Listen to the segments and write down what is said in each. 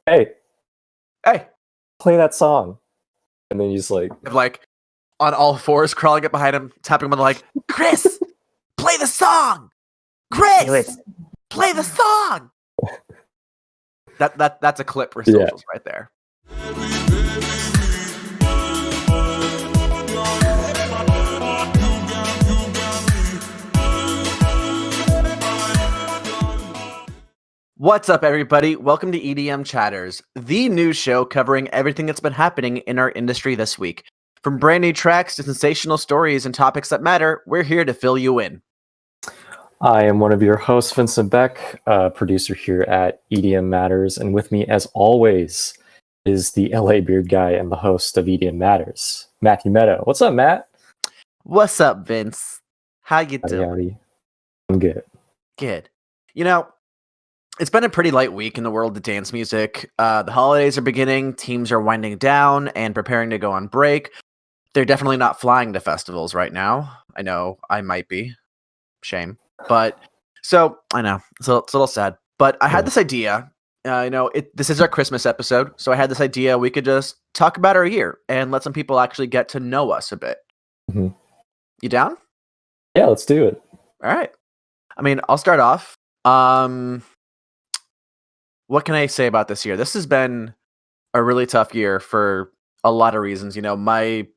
hey, Hey, play that song. And then he's like, like on all fours, crawling up behind him, tapping him on the leg. Chris, play the song. Chris, play the song. That's a clip for socials right there. What's up, everybody? Welcome to EDM Chatters, the news show covering everything that's been happening in our industry this week. From brand new tracks to sensational stories and topics that matter, we're here to fill you in. I am one of your hosts, Vincent Beck, producer here at EDM Matters. And with me, as always, is the LA Beard guy and the host of EDM Matters, Matt Meadow. What's up, Matt? What's up, Vince? How you doing? Howdy. I'm good. Good. You know, it's been a pretty light week in the world of dance music. The holidays are beginning, teams are winding down and preparing to go on break. They're definitely not flying to festivals right now. I know I might be. Shame. But so I know. So it's a little sad. But I had this idea. This is our Christmas episode. So I had this idea we could just talk about our year and let some people actually get to know us a bit. Mm-hmm. You down? Yeah, let's do it. All right. I mean, I'll start off. What can I say about this year? This has been a really tough year for a lot of reasons. You know, my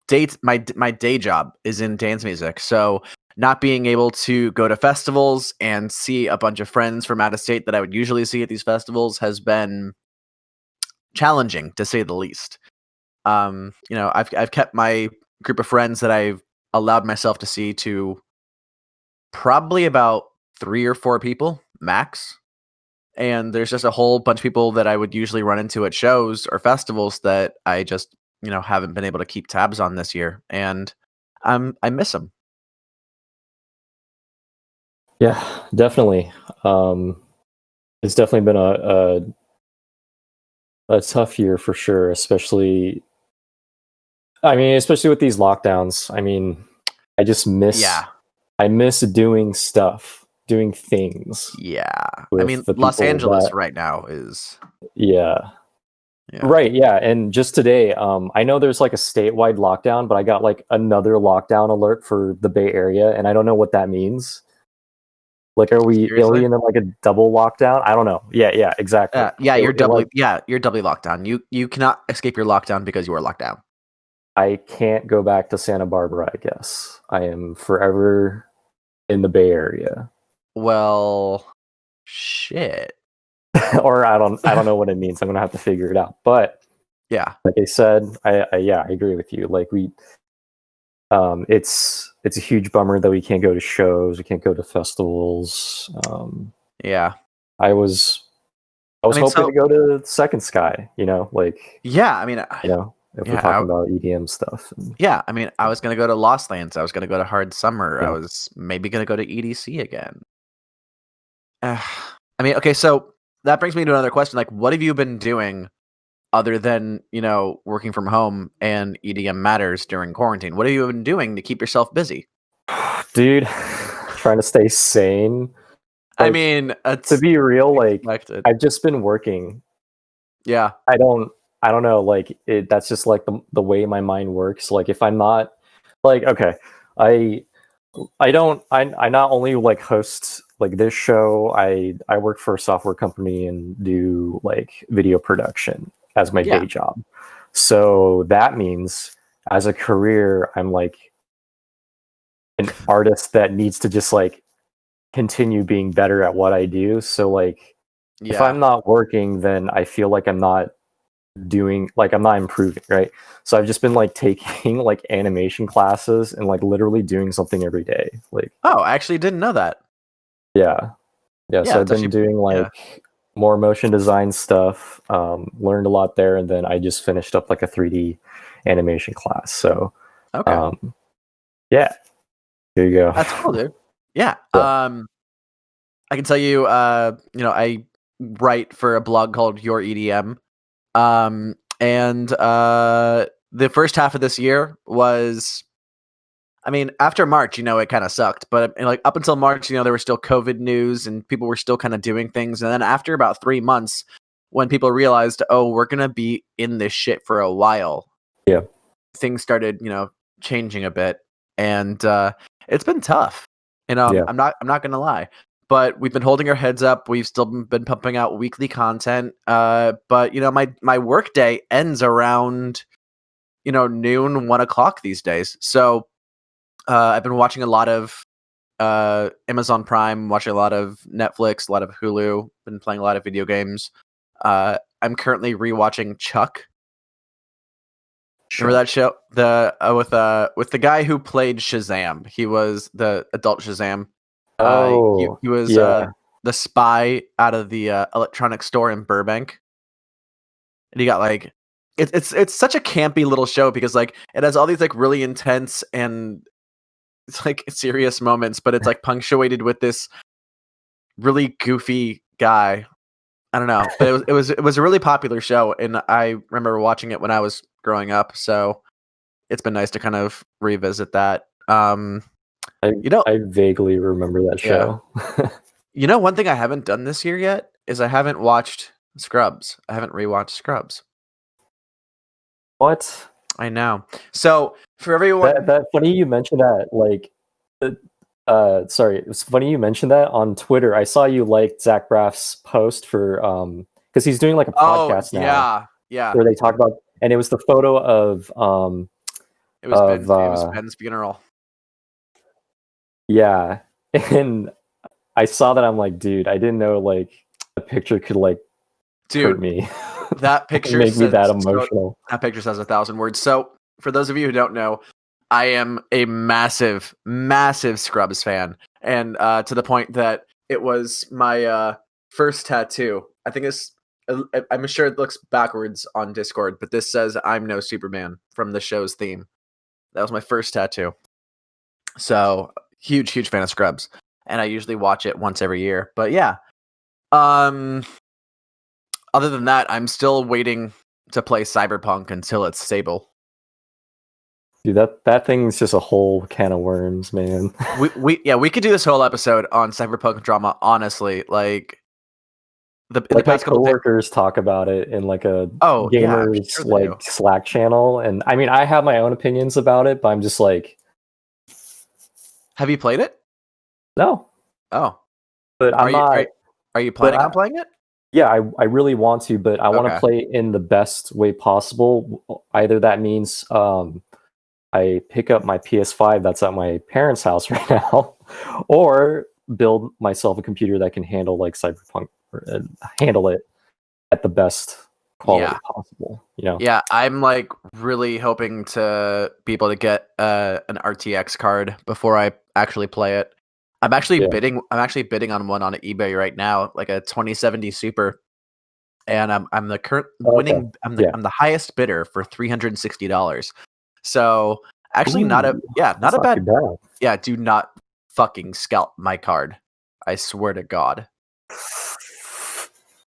day job is in dance music, so not being able to go to festivals and see a bunch of friends from out of state that I would usually see at these festivals has been challenging, to say the least. I've kept my group of friends that I've allowed myself to see to probably about 3 or 4 people max. And there's just a whole bunch of people that I would usually run into at shows or festivals that I just, haven't been able to keep tabs on this year. And I miss them. Yeah, definitely. It's definitely been a tough year for sure, especially with these lockdowns. I mean, I just miss doing stuff, doing things. Yeah. I mean, Los Angeles right now is Right, yeah. And just today, I know there's like a statewide lockdown, but I got like another lockdown alert for the Bay Area, and I don't know what that means. Like, are we in like a double lockdown? I don't know. Yeah, exactly. You're doubly locked down. You cannot escape your lockdown because you are locked down. I can't go back to Santa Barbara, I guess. I am forever in the Bay Area. Well, shit. Or I don't know what it means. I'm gonna have to figure it out. But yeah, like I said, I agree with you. Like it's a huge bummer that we can't go to shows, we can't go to festivals. I was hoping to go to Second Sky. if we're talking about EDM stuff. I was gonna go to Lost Lands. I was gonna go to Hard Summer. I was maybe gonna go to EDC again. Okay, so that brings me to another question. Like, what have you been doing other than, working from home and EDM Matters during quarantine? What have you been doing to keep yourself busy? Dude, trying to stay sane. Like, I mean, to be real, like, I've just been working. Yeah. I don't know, like, that's just like the way my mind works. Like, if I'm not, like, okay, I not only like host like this show, I work for a software company and do like video production as my day job. So that means as a career, I'm like an artist that needs to just like continue being better at what I do. So like if I'm not working, then I feel like I'm not improving, right? So I've just been like taking like animation classes and like literally doing something every day. Like, oh, I actually didn't know that. Yeah, so I've been doing like more motion design stuff, learned a lot there, and then I just finished up like a 3D animation class. So here you go. That's cool, dude. I can tell you, I write for a blog called Your EDM. And the first half of this year was, after March, it kind of sucked, but like up until March, there was still COVID news and people were still kind of doing things. And then after about 3 months, when people realized, oh, we're gonna be in this shit for a while. Yeah. Things started, changing a bit, and it's been tough. And Yeah. I'm not gonna lie, but we've been holding our heads up. We've still been pumping out weekly content. But my work day ends around noon, 1 o'clock these days. So I've been watching a lot of Amazon Prime, watching a lot of Netflix, a lot of Hulu. Been playing a lot of video games. I'm currently rewatching Chuck. Remember that show? The with the guy who played Shazam. He was the adult Shazam. He was the spy out of the electronics store in Burbank. And he got like it's such a campy little show because like it has all these like really intense and it's like serious moments, but it's like punctuated with this really goofy guy. I don't know, but it was a really popular show, and I remember watching it when I was growing up. So it's been nice to kind of revisit that. I vaguely remember that show. One thing I haven't done this year yet is I haven't watched Scrubs. I haven't rewatched Scrubs. What? I know. So for everyone, that funny you mentioned that. Like, sorry, it's funny you mentioned that on Twitter. I saw you liked Zach Braff's post for because he's doing like a podcast now. Yeah, where they talk about, and it was the photo of it was Ben's funeral. Yeah, and I saw that. I'm like, dude, I didn't know like a picture could like hurt me. That picture make me that emotional. That picture says 1,000 words. So for those of you who don't know, I am a massive, massive Scrubs fan, and to the point that it was my first tattoo. I think I'm sure it looks backwards on Discord, but this says "I'm no Superman" from the show's theme. That was my first tattoo. So huge fan of Scrubs, and I usually watch it once every year. But yeah, other than that, I'm still waiting to play Cyberpunk until it's stable. Dude, that thing's just a whole can of worms, man. we could do this whole episode on Cyberpunk drama. Honestly, like the past couple coworkers talk about it in like a gamers like Slack channel, and I mean, I have my own opinions about it, but I'm just like, have you played it? No. Oh, but I'm not. Are you planning on playing it? Yeah, I really want to, but I want to play in the best way possible. Either that means I pick up my PS5 that's at my parents' house right now, or build myself a computer that can handle like Cyberpunk, handle it at the best quality possible. Yeah, I'm like really hoping to be able to get an RTX card before I actually play it. I'm actually bidding on one on eBay right now, like a 2070 Super, and I'm the current winning. I'm the highest bidder for $360. So actually, not a bad. Yeah, do not fucking scalp my card. I swear to God.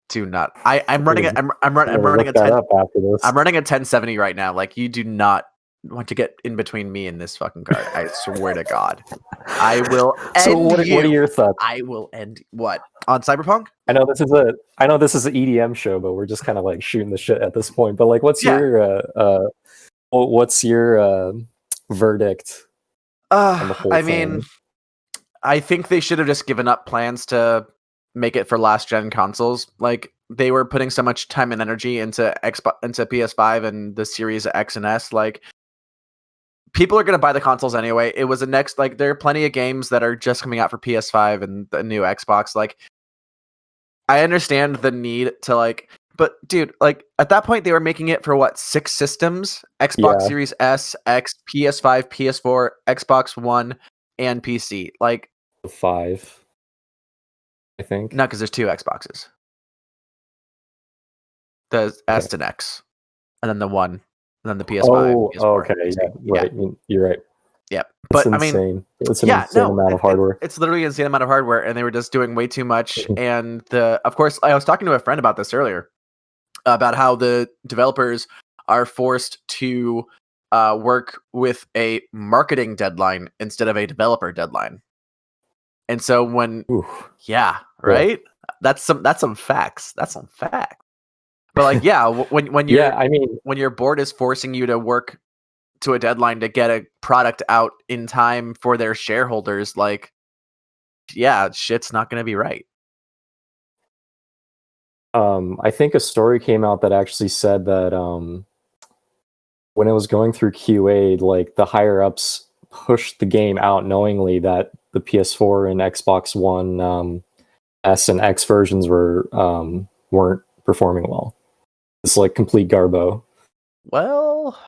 Do not. I'm running a 1070 right now. Like, you do not want to get in between me and this fucking card. I swear to God. I will end So what are your thoughts? I will end what? On Cyberpunk? I know this is an EDM show, but we're just kind of like shooting the shit at this point. But like, what's your verdict on the whole thing? Mean, I think they should have just given up plans to make it for last gen consoles. Like, they were putting so much time and energy into PS5 and the Series X and S. Like, people are going to buy the consoles anyway. It was there are plenty of games that are just coming out for PS5 and the new Xbox. Like, I understand the need to but dude, like at that point they were making it for what, 6 systems? Xbox Series S, X, PS5, PS4, Xbox One, and PC. Like 5, I think. No, because there's 2 Xboxes. The S and X, and then the one, and then the PS5. Okay, right. You're right. Yeah, but I mean, it's an insane amount of hardware. It's literally an insane amount of hardware, and they were just doing way too much. And of course, I was talking to a friend about this earlier, about how the developers are forced to work with a marketing deadline instead of a developer deadline. And so when, right? That's some facts. That's some facts. But like, yeah, when Yeah, I mean, when your board is forcing you to work to a deadline to get a product out in time for their shareholders, like, yeah, shit's not going to be right. I think a story came out that actually said that when it was going through QA, like the higher ups pushed the game out knowingly that the PS4 and Xbox One S and X versions weren't performing well. It's like complete garbo. Well,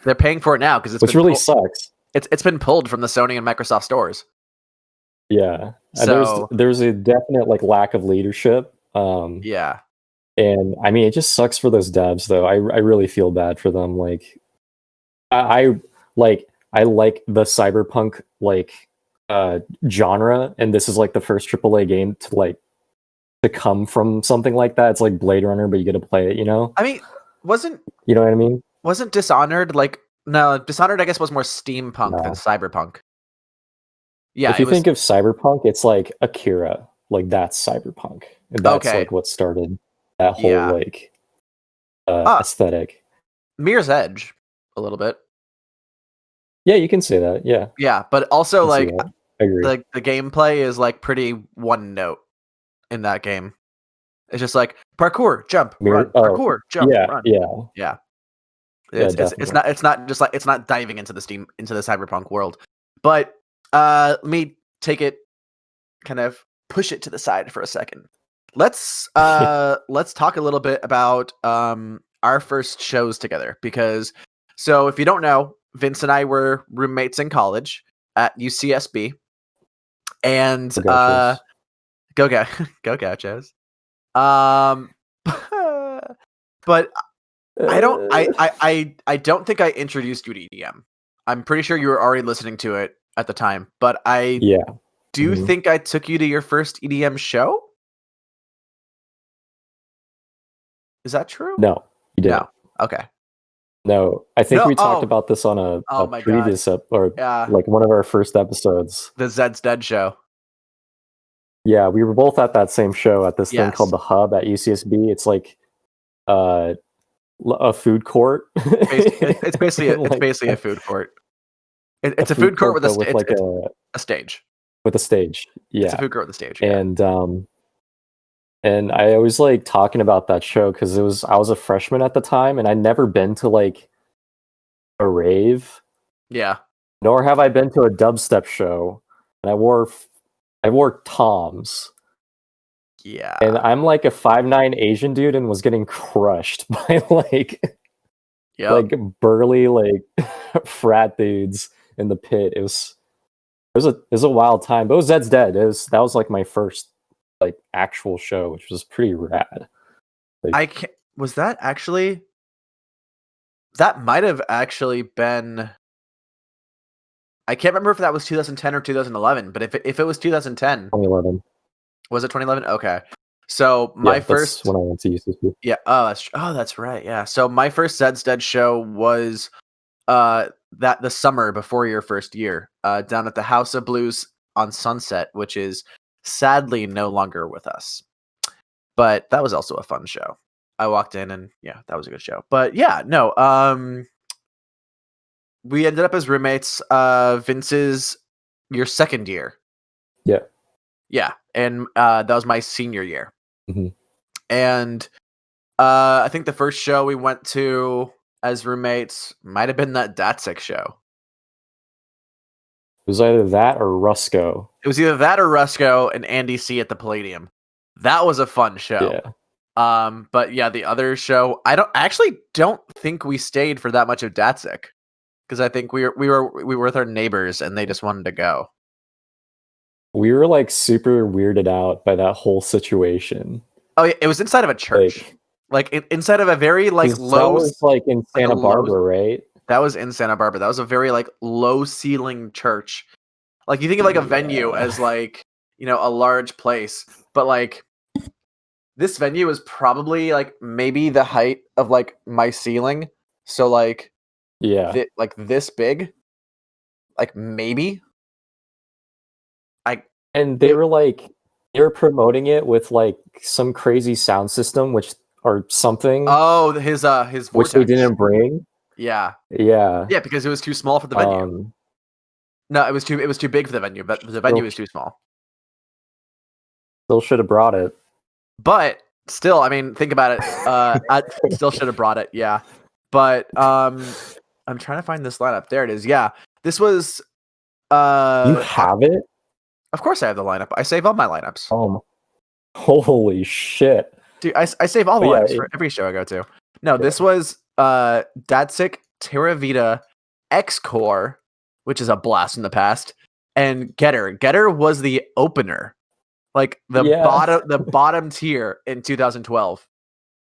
they're paying for it now because which really sucks. It's been pulled from the Sony and Microsoft stores. Yeah, So there's a definite like lack of leadership. Yeah, and I mean, it just sucks for those devs, though. I really feel bad for them. Like, I like the cyberpunk like genre, and this is like the first AAA game to come from something like that. It's like Blade Runner, but you get to play it. You know? I mean, You know what I mean? wasn't Dishonored like no Dishonored? I guess was more steampunk than No. cyberpunk. Yeah, If you think of cyberpunk, it's like Akira. Like that's cyberpunk. And that's Okay. like what started that whole Yeah. like aesthetic. Mirror's Edge, a little bit. Yeah, you can say that. Yeah. Yeah, but also I can see like that. I agree. the gameplay is like pretty one note in that game. It's just like parkour, jump, run, parkour, jump, yeah, run. Yeah. Yeah. Yeah, It's not just like it's not diving into the cyberpunk world. But let me take it kind of push it to the side for a second. Let's talk a little bit about our first shows together, because so if you don't know, Vince and I were roommates in college at UCSB, and go Gauchos. But I don't think I introduced you to EDM. I'm pretty sure you were already listening to it at the time, but I do think I took you to your first EDM show. Is that true? No, you didn't. No. Okay. No, I think we talked about this on a previous like one of our first episodes. The Zed's Dead show. Yeah, we were both at that same show at this thing called the Hub at UCSB. It's like a food court. It's basically a food court. It's a food court with a stage. With a stage, yeah. It's a food court with a stage, yeah. And I always like talking about that show because I was a freshman at the time, and I'd never been to like a rave. Yeah. Nor have I been to a dubstep show, and I wore Toms. Yeah. And I'm like a 5'9" Asian dude and was getting crushed by like burly like frat dudes in the pit. It was a wild time. But it was Zed's Dead. That was like my first like actual show, which was pretty rad. Like, that might have actually been, I can't remember if that was 2010 or 2011, but if it was 2010, 2011. Was it 2011? Okay. So my first, when I went to UCSB. Yeah. That's right. Yeah. So my first Zed's Dead show was the summer before your first year, down at the House of Blues on Sunset, which is sadly no longer with us. But that was also a fun show. I walked in and that was a good show. But yeah, no, we ended up as roommates. Vince's your second year. Yeah. Yeah, and that was my senior year. Mm-hmm. And I think the first show we went to as roommates might have been that Datsik show. It was either that or Rusco. It was either that or Rusco and Andy C at the Palladium. That was a fun show. Yeah. But yeah, the other show, I actually don't think we stayed for that much of Datsik, because I think we were with our neighbors and they just wanted to go. We were like super weirded out by that whole situation. Oh yeah, it was inside of a church, like inside of a very like low. That was like in Santa Barbara, right? That was in Santa Barbara. That was a very like low ceiling church. Like you think of like a venue as like, a large place, but like this venue is probably like maybe the height of like my ceiling. So like like this big, like maybe. And they were promoting it with like some crazy sound system, which or something, Oh, his vortex. which they didn't bring. Yeah. Yeah. Yeah, because it was too small for the venue. No, it was too big for the venue, but the venue was too small. Still should have brought it. But still, I mean, think about it. I still should have brought it, yeah. But I'm trying to find this lineup. There it is. Yeah. This was You have it? Of course I have the lineup. I save all my lineups. Holy shit. Dude, I save all the lineups for every show I go to. No, this was Datsik, Terra Vita, X-Core, which is a blast from the past, and Getter. Getter was the opener. Like the bottom tier in 2012.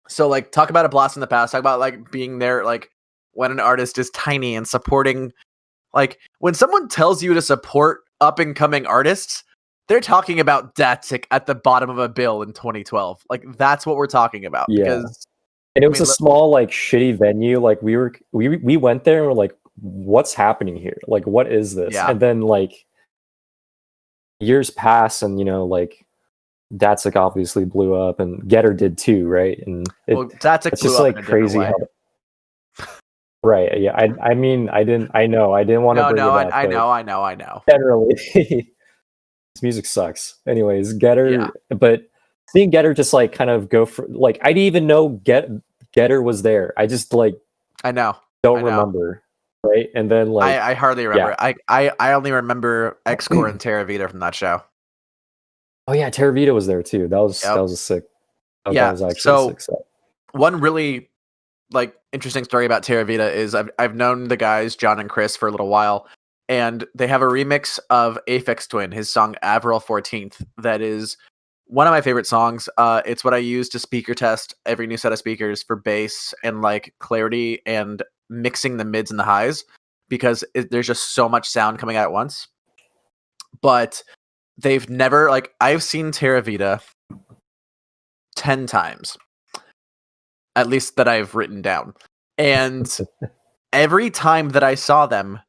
So like talk about a blast in the past, talk about like being there like when an artist is tiny and supporting, like when someone tells you to support up and coming artists, they're talking about Datsik at the bottom of a bill in 2012. Like that's what we're talking about. Yeah. Because and it was a small, like shitty venue. Like we went there and we're like, what's happening here? Like, what is this? Yeah. And then like years pass and like Datsik obviously blew up and Getter did too, right? And Datsik it's blew just up like in a crazy how right. Yeah. I mean I didn't want to bring it up. I know. Generally his music sucks. Anyways, Getter but seeing Getter just like kind of go for like I didn't even know Getter was there. I just like don't remember. Right. And then like I hardly remember. I only remember X-Core and Terra Vita from that show. Oh yeah, Terra Vita was there too. That was a sick. That was actually a sick set. One really like interesting story about Terra Vita is I've known the guys John and Chris for a little while, and they have a remix of Aphex Twin, his song Avril 14th, that is one of my favorite songs. It's what I use to speaker test every new set of speakers for bass and like clarity and mixing the mids and the highs, because there's just so much sound coming out at once. But they've never, like, I've seen Terra Vita 10 times, at least that I've written down. And every time that I saw them,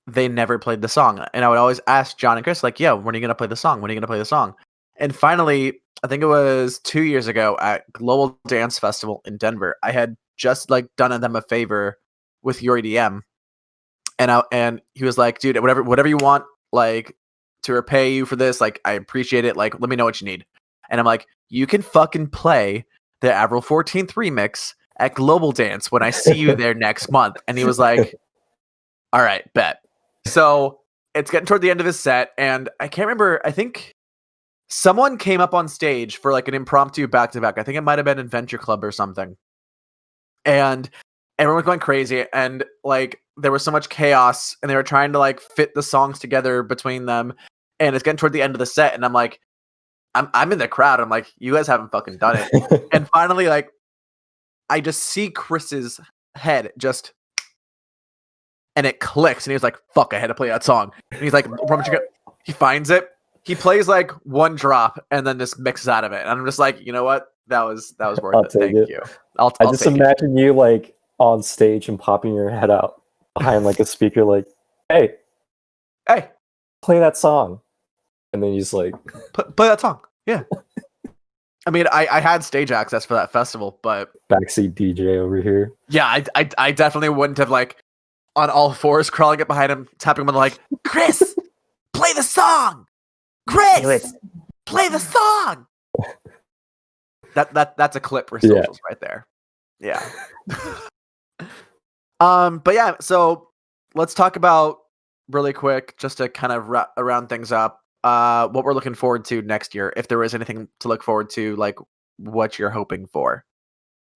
they never played the song. And I would always ask John and Chris, like, yeah, when are you going to play the song? When are you going to play the song? And finally, I think it was 2 years ago at Global Dance Festival in Denver, I had just like done them a favor with your EDM. And he was like, dude, whatever you want, like, to repay you for this, like, I appreciate it, like, let me know what you need. And I'm like, you can fucking play the Avril 14th remix at Global Dance when I see you there next month. And he was like, all right, bet. So it's getting toward the end of his set, and I can't remember, I think someone came up on stage for like an impromptu back-to-back. I think it might have been Adventure Club or something. And everyone was going crazy, and like there was so much chaos, and they were trying to like fit the songs together between them. And it's getting toward the end of the set, and I'm like, I'm in the crowd. I'm like, you guys haven't fucking done it. And finally, like, I just see Chris's head just, and it clicks, and he was like, fuck, I had to play that song. And he's like, he finds it, he plays like one drop, and then just mixes out of it. And I'm just like, you know what? That was worth it. Thank you. I'll just imagine you like on stage and popping your head out behind like a speaker, like, hey, play that song. And then you just like play that song. Yeah. I mean, I had stage access for that festival, but backseat DJ over here. Yeah, I definitely wouldn't have like on all fours crawling up behind him, tapping him on the like, Chris, play the song. Chris, play the song. That's a clip for socials right there. Yeah. But yeah, so let's talk about really quick, just to kind of round things up, what we're looking forward to next year, if there is anything to look forward to, like what you're hoping for.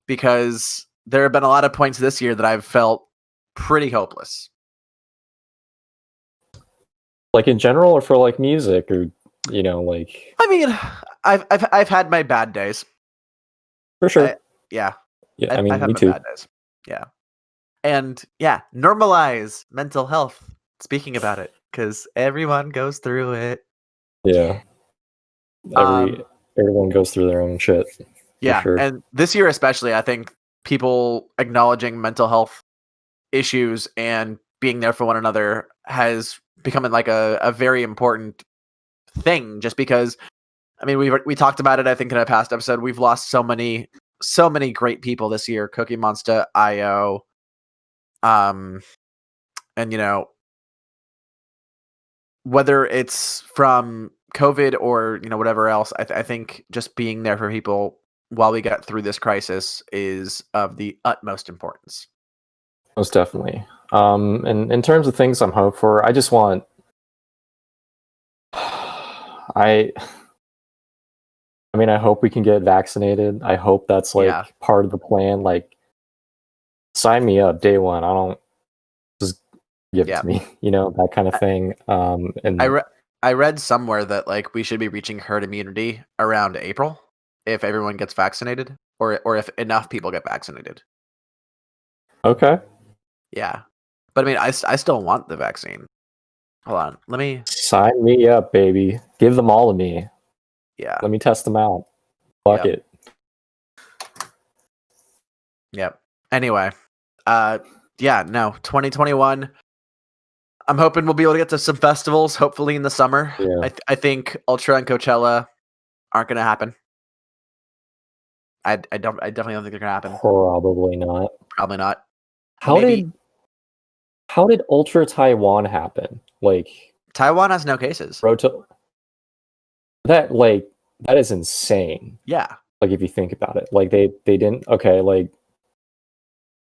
Because there have been a lot of points this year that I've felt pretty hopeless. Like in general, or for like music, or like. I mean, I've had my bad days. For sure. Yeah. I mean, I've had me my too. Bad days. Yeah. And yeah, normalize mental health. Speaking about it, because everyone goes through it. Yeah. Everyone goes through their own shit. Yeah. Sure. And this year especially, I think people acknowledging mental health issues and being there for one another has become like a very important thing, just because, I mean, we talked about it, I think, in a past episode. We've lost so many so many great people this year. Cookie Monster, IO, and whether it's from COVID or whatever else, I think just being there for people while we get through this crisis is of the utmost importance. Most definitely. And in terms of things I'm hoping for, I just want I mean, I hope we can get vaccinated. I hope that's part of the plan. Like, sign me up day one. I don't just give it to me, that kind of thing. And I read somewhere that like we should be reaching herd immunity around April if everyone gets vaccinated, or if enough people get vaccinated. Okay. Yeah, but I mean, I still want the vaccine. Hold on, let me sign me up, baby. Give them all to me. Yeah. Let me test them out. Fuck it. Yep. Anyway, 2021. I'm hoping we'll be able to get to some festivals, hopefully in the summer. Yeah. I think Ultra and Coachella aren't going to happen. I definitely don't think they're going to happen. Probably not. Probably not. How did Ultra Taiwan happen? Like, Taiwan has no cases. That is insane. Yeah. Like, if you think about it, like they didn't. Okay, like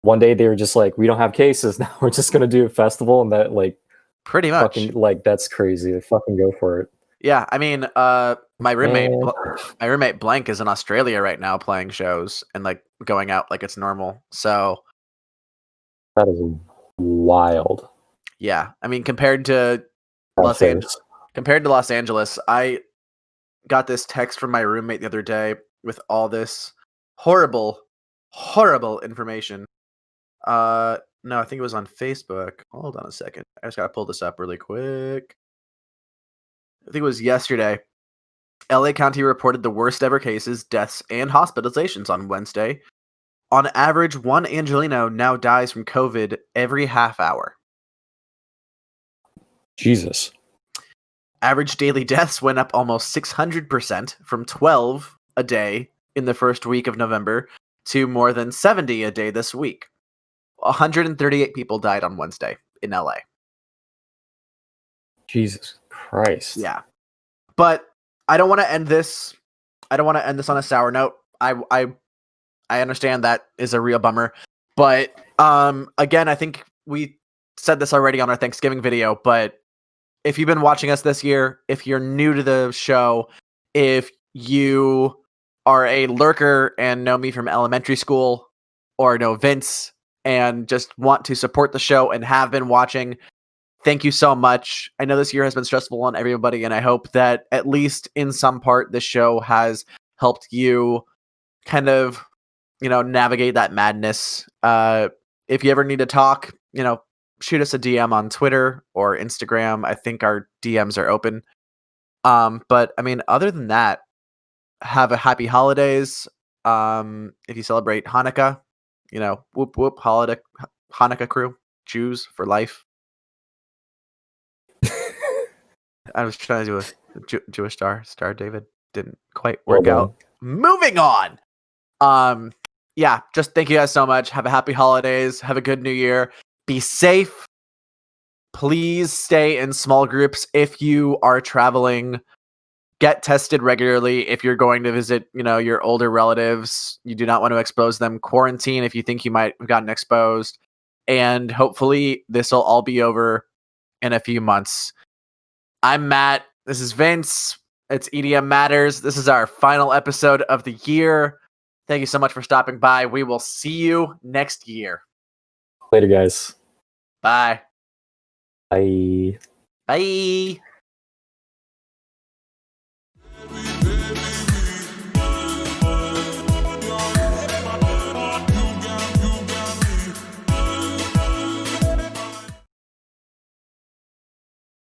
one day they were just like, we don't have cases now. We're just gonna do a festival, and that pretty much fucking that's crazy. They fucking go for it. Yeah, I mean, my roommate Blank is in Australia right now playing shows and like going out like it's normal. So that is wild. Yeah, I mean, compared to Los Angeles, I got this text from my roommate the other day with all this horrible information. No, I think it was on Facebook. Hold on a second. I just gotta pull this up really quick. I think it was yesterday. LA County reported the worst ever cases, deaths, and hospitalizations on Wednesday. On average, one Angelino now dies from COVID every half hour. Jesus. Average daily deaths went up almost 600% from 12 a day in the first week of November to more than 70 a day this week. 138 people died on Wednesday in LA. Jesus Christ. Yeah. But I don't want to end this. I don't want to end this on a sour note. I understand that is a real bummer. But again, I think we said this already on our Thanksgiving video, but if you've been watching us this year, if you're new to the show, if you are a lurker and know me from elementary school or know Vince and just want to support the show and have been watching, thank you so much. I know this year has been stressful on everybody, and I hope that at least in some part, this show has helped you kind of, navigate that madness. If you ever need to talk, shoot us a DM on Twitter or Instagram. I think our DMs are open. But I mean, other than that, have a happy holidays. If you celebrate Hanukkah, whoop whoop, holiday Hanukkah crew, Jews for life. I was trying to do a Jewish Star David. Didn't quite work out. Moving on. Yeah, just thank you guys so much. Have a happy holidays. Have a good new year. Be safe. Please stay in small groups if you are traveling. Get tested regularly if you're going to visit, your older relatives. You do not want to expose them. Quarantine if you think you might have gotten exposed. And hopefully this will all be over in a few months. I'm Matt. This is Vince. It's EDM Matters. This is our final episode of the year. Thank you so much for stopping by. We will see you next year. Later, guys. Bye. Bye. Bye.